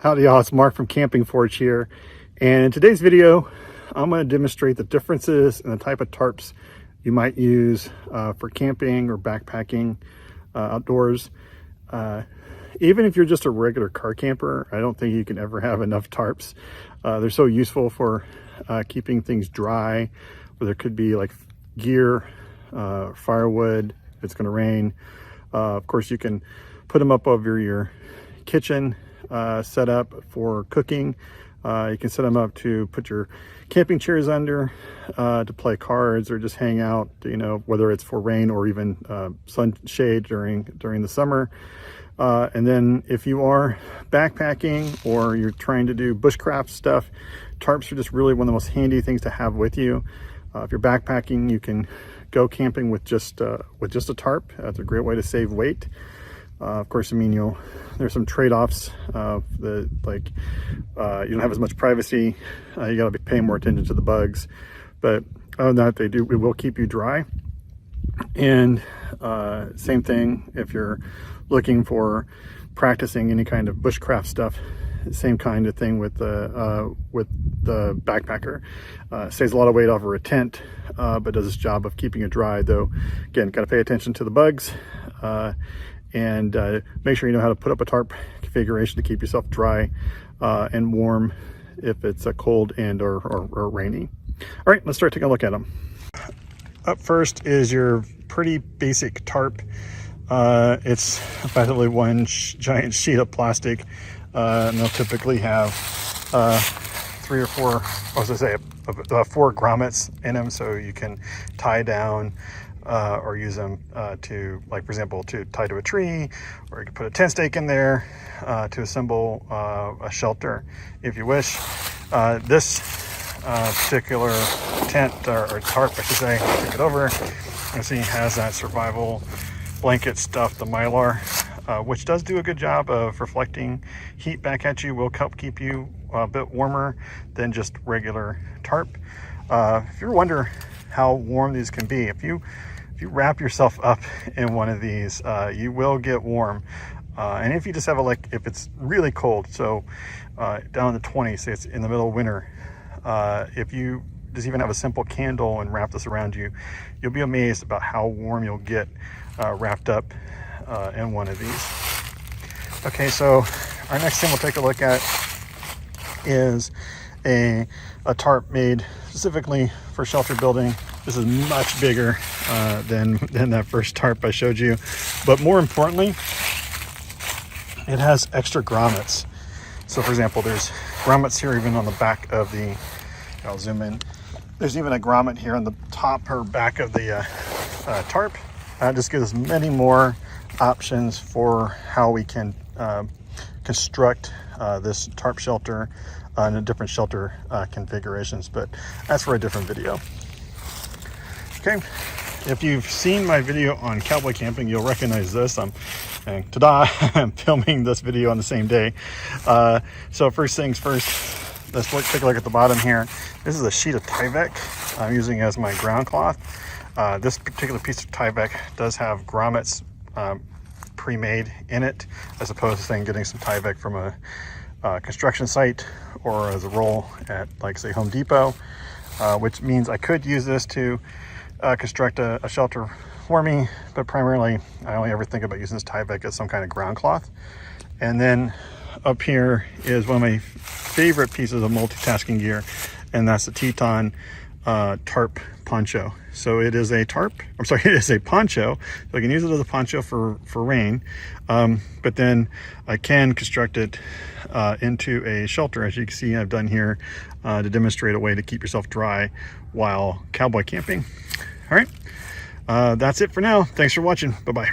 Howdy y'all, it's Mark from Camping Forge here, and in today's video I'm going to demonstrate the differences in the type of tarps you might use for camping or backpacking outdoors. Even if you're just a regular car camper, I don't think you can ever have enough tarps. They're so useful for keeping things dry, where there could be like gear, firewood if it's going to rain. Of course, you can put them up over your kitchen set up for cooking. You can set them up to put your camping chairs under to play cards or just hang out, you know, whether it's for rain or even sunshade during the summer. And then if you are backpacking or you're trying to do bushcraft stuff, tarps are just really one of the most handy things to have with you. If you're backpacking, you can go camping with just a tarp. That's a great way to save weight. Of course, I mean, there's some trade-offs. You don't have as much privacy. You got to be paying more attention to the bugs. But other than that, it will keep you dry. And same thing if you're looking for practicing any kind of bushcraft stuff. Same kind of thing with the backpacker. Saves a lot of weight over a tent, but does its job of keeping it dry. Though, again, got to pay attention to the bugs. And make sure you know how to put up a tarp configuration to keep yourself dry and warm if it's cold and or rainy. All right, let's start taking a look at them. Up first is your pretty basic tarp. It's effectively one giant sheet of plastic, and they'll typically have 3 or 4, four grommets in them, so you can tie down or use them to, like, for example, to tie to a tree, or you can put a tent stake in there to assemble a shelter if you wish. This particular tent or tarp, I should say, take it over, you see, has that survival blanket stuff, the Mylar, which does do a good job of reflecting heat back at you. Will help keep you a bit warmer than just regular tarp. If you wonder how warm these can be, if you wrap yourself up in one of these, you will get warm. And if you just have if it's really cold, so down in the 20s, say it's in the middle of winter, if you just even have a simple candle and wrap this around you, you'll be amazed about how warm you'll get wrapped up in one of these. Okay, so our next thing we'll take a look at is a tarp made specifically for shelter building. This is much bigger than that first tarp I showed you, but more importantly, it has extra grommets. So for example, there's grommets here even on the back of the, I'll zoom in, there's even a grommet here on the top or back of the tarp. Just gives us many more options for how we can construct this tarp shelter in a different shelter configurations, but that's for a different video. Okay, if you've seen my video on cowboy camping, you'll recognize this. I'm filming this video on the same day. So first things first, let's take a look at the bottom here. This is a sheet of Tyvek I'm using as my ground cloth. This particular piece of Tyvek does have grommets pre-made in it, as opposed to getting some Tyvek from a construction site or as a roll at, like, say, Home Depot, which means I could use this to construct a shelter for me, but primarily I only ever think about using this Tyvek as some kind of ground cloth. And then up here is one of my favorite pieces of multitasking gear, and that's the Teton tarp poncho. So it is a tarp, it is a poncho, so I can use it as a poncho for rain, but then I can construct it into a shelter, as you can see I've done here, to demonstrate a way to keep yourself dry while cowboy camping. All right, that's it for now. Thanks for watching. Bye-bye.